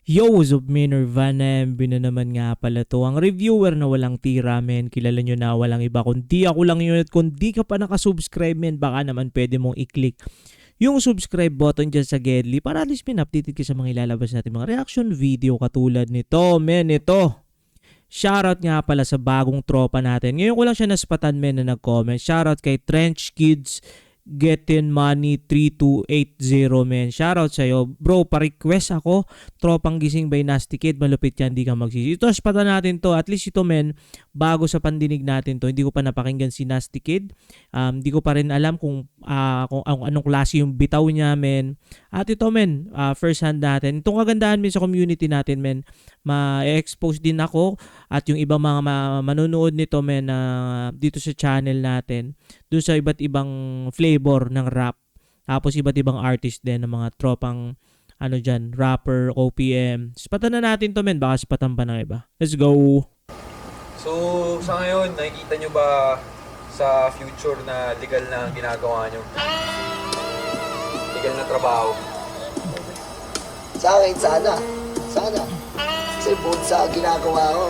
Yo, what's up, men? Nirvana, MB na naman nga pala to. Ang reviewer na walang tira, men. Kilala nyo na walang iba. Kundi ako lang yun. At kung di ka pa nakasubscribe, men, baka naman pwede mong i-click yung subscribe button dyan sa Gedli para at least, men, updated ka sa mga ilalabas natin mga reaction video katulad nito, men. Ito. Shoutout nga pala sa bagong tropa natin. Ngayon ko lang siya naspatan, men, na nag-comment. Shoutout kay Trench Kids Getting Money 3280, men. Shoutout sa'yo. Bro, pa-request ako. Tropang Gising by Nasty Kid. Malupit yan, di ka magsisi. Ito, spatan natin to. At least ito, men, bago sa pandinig natin to. Hindi ko pa napakinggan si Nasty Kid. Hindi ko pa rin alam kung anong klase yung bitaw niya, men. At ito, men, first hand natin. Itong kagandahan, men, sa community natin, men, ma-expose din ako at yung ibang mga manonood nito, men, dito sa channel natin. Doon sa iba't ibang flavor ng rap. Tapos iba't ibang artist din ng mga tropang ano dyan, rapper, OPM. Spatan na natin to, men. Baka spatan pa ng iba. Let's go! So, sa ngayon, nakikita nyo ba sa future na legal na ang ginagawa nyo? Legal na trabaho? Sa akin, sana. Sana. Kasi bukod sa ginagawa ko,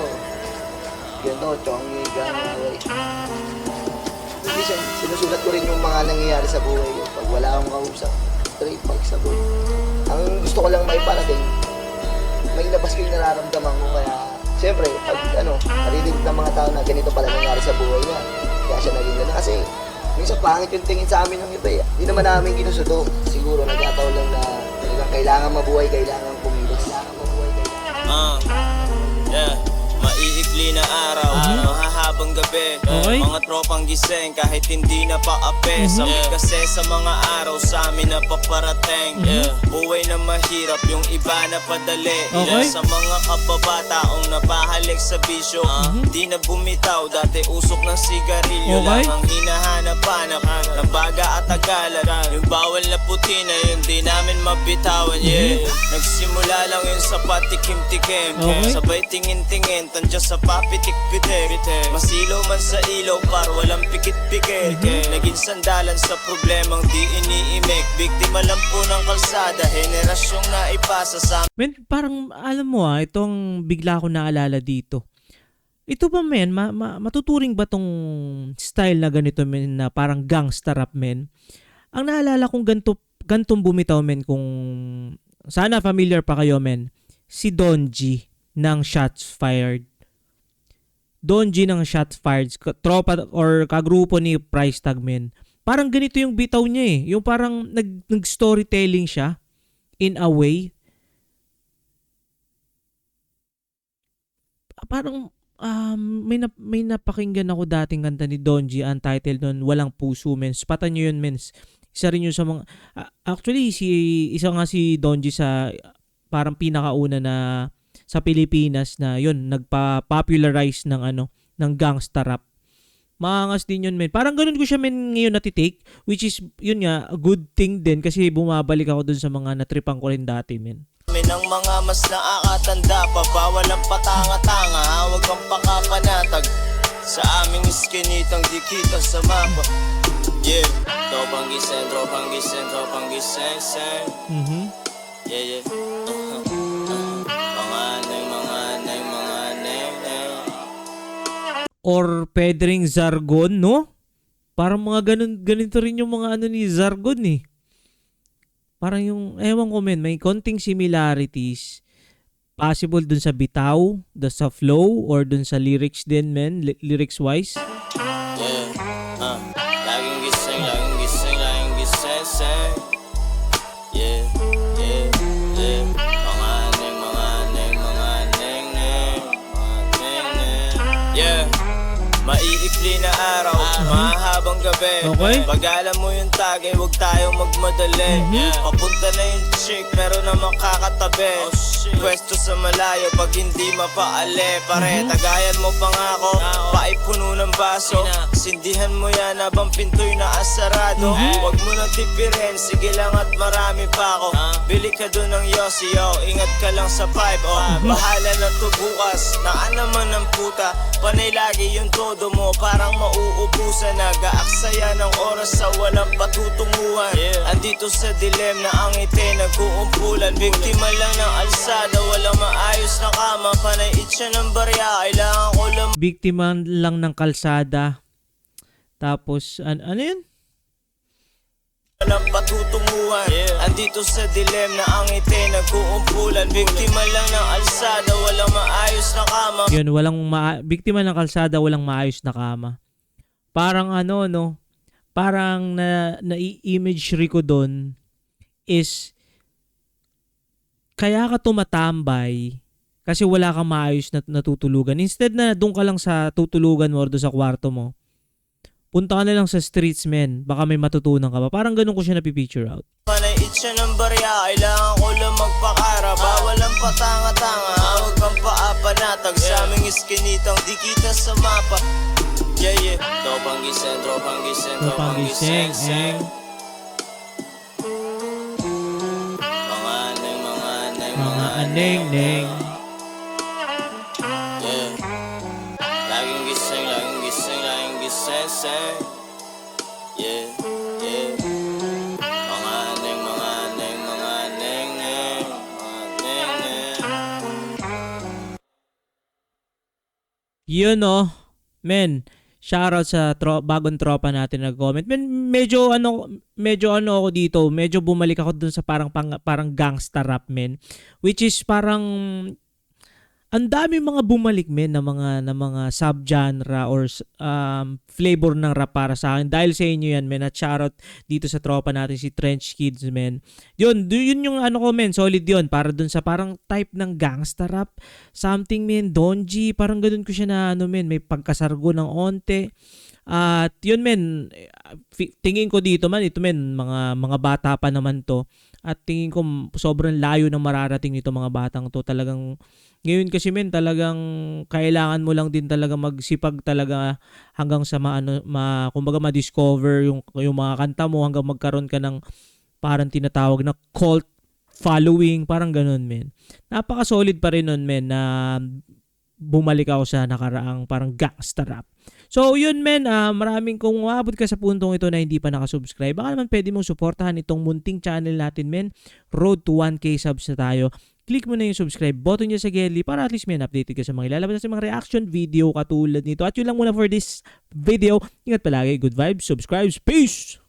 gano'n, chongi, gano'n. Minsan, sinusulat ko rin yung mga nangyayari sa buhay ko. Pag wala akong kausap, straight pagsagot. Ang gusto ko lang may parating, may labas ko yung nararamdaman ko. Kaya, siyempre, pag narinig ng mga tao na ganito pala nangyari sa buhay niya, kaya siya naging gano'n. Kasi, minsan pangit yung tingin sa amin ng iba eh. Hindi naman namin ginusudo. Siguro nagkataon lang na talagang kailangan mabuhay, kailangan kumilos. Kailangan mabuhay, yeah. Maiikli na araw, mahahabang gabi, mga tropang gising kahit hindi na paape. Sabi kasi sa mga araw sa amin na paparating, buhay na mahirap, yung iba na padali. Sa mga kababataong napahalik sa bisyo, di na bumitaw, dati usok ng sigarilyo lang ang hinahanap-hanap ng baga at agalan. Yung bawal na puti na yun di namin mabitawan, Nagsimula lang yun sa patikim-tikim, sabay tingin-tingin tandya sa papitik-pitik. Masilaw man sa ilaw par walang pikit-pikit. Naging sandalan sa problemang di iniimik. Biktima lang po ng kalsada, henerasyong naipasa sa Men, parang alam mo itong bigla ko naalala dito. Ito ba, men, matuturing ba tong style na ganito, men, na parang gangsta rap, men? Ang naalala kong gantong bumitaw, men, kung sana familiar pa kayo, men, si Don G ng Shots Fired. Don G ng Shots Fired, tropa or kagrupo ni Price Tag, men. Parang ganito yung bitaw niya eh. Yung parang nag-storytelling siya in a way. Parang may napakinggan ako dating kanta ni Don G, ang title nun, Walang Puso, men. Spatan nyo yun, men. Isa rin yun sa mga actually isa nga si Don G sa parang pinakauna na sa Pilipinas na yun nagpa-popularize ng ng gangsta rap. Maangas din yun, men. Parang ganun ko siya, men, ngayon natitake, which is yun nga a good thing din kasi bumabalik ako dun sa mga natripan ko rin dati, men. ng mga mas nakakatanda pa, bawal ang patanga-tanga, huwag kang pakapanatag sa aming iskinitang di kita sa mapa. Yeah, tropang gising, tropang gising, tropang gising, sing. Yeah. Or pwede ring jargon, no? Parang mga ganito rin yung mga ni jargon eh. Parang yung, ewan ko, men, may konting similarities. Possible dun sa bitaw, sa flow, or dun sa lyrics din, men, lyrics-wise. Yeah, laging gising, laging gising, laging gising, sing. Yeah. Yeah. Maiikli na araw, mahabang gabi. Pag alam mo yung tagay, huwag tayong magmadali. Papunta na yung chick, meron na makakatabi. Pwesto sa malayo, pag hindi mapaali. Pare, tagayan mo pa nga ako, paipuno ng baso. Sindihan mo yan habang pinto'y naasarado. kalsado. Huwag mo nang tipirin, sige lang at marami pa ako. Bili ka dun ng Yossi, yo, ingat ka lang sa pipe, oh. Bahala na to bukas, naan naman ng puta. Panay lagi yung todo mo, parang mauubusan. Nag-aaksaya ng oras sa walang patutunguhan. Andito sa dilem na ang ngiti nag-uumpulan. Biktima lang ng alsada, walang maayos na kama. Panay itcha ng barya, kailangan ko lang Biktima lang ng kalsada. Tapos, ano yun? walang patutunguhan. Andito sa dilem na ang ngiti nag-uumpulan. Biktima lang ng alsada, walang maayos na kama. Yun, biktima ng kalsada, walang maayos na kama. Parang ano, no? Parang na-imagery ko doon is kaya ka tumatambay kasi wala kang maayos na natutulugan. Instead na doon ka lang sa tutulugan mo or doon sa kwarto mo, punta ka na lang sa streets, men. Baka may matutunan ka pa. Parang ganun ko siya napipicture out. Panay itcha ng barya, kailangan ko lang magpakara. Bawal ang patanga-tanga, huwag kang paapanatag. Sa aming iskinitang di kita sa mapa. Yeah, yeah. Tropang gising, tropang gising, tropang gising, sing. Mga aneng, mga aneng, Mga aneng-neng. yeah. Laging gising, laging gising, laging gising, sing. Yeah, yeah. Mga aneng, mga aneng, mga aneng, neng, mga aneng, neng. Yun, oh. Men, shoutout sa bagong tropa natin nag-comment. Men, medyo ano ako dito, medyo bumalik ako dun sa parang gangsta rap, men. Which is parang ang dami mga bumalik, men, na mga subgenre or flavor ng rap para sa akin. Dahil sa inyo yan, men. At shoutout dito sa tropa natin si Trench Kids, men. Yun yung ano ko, men. Solid yun. Para dun sa parang type ng gangsta rap. Something, men. Donji. Parang ganun ko siya na, ano, men. May pagkasargo ng onte. At yun, men. Tingin ko dito, man. Ito, men. Mga bata pa naman to. At tingin ko sobrang layo ng mararating nito mga batang to. Talagang ngayon kasi, men, talagang kailangan mo lang din talaga magsipag talaga hanggang sa kumbaga ma-discover yung mga kanta mo hanggang magkaroon ka ng parang tinatawag na cult following, parang ganun, men. Napaka-solid pa rin nun, men, na bumalik ako sa nakaraang parang gangsta rap. So, yun, men, maraming kung umabot ka sa puntong ito na hindi pa nakasubscribe, baka naman pwede mong suportahan itong munting channel natin, men. Road to 1K subs na tayo. Click mo na yung subscribe button niya sa gilly para at least may updated ka sa mga ilalabas sa mga reaction video katulad nito. At yun lang muna for this video. Ingat palagi. Good vibes. Subscribe. Peace!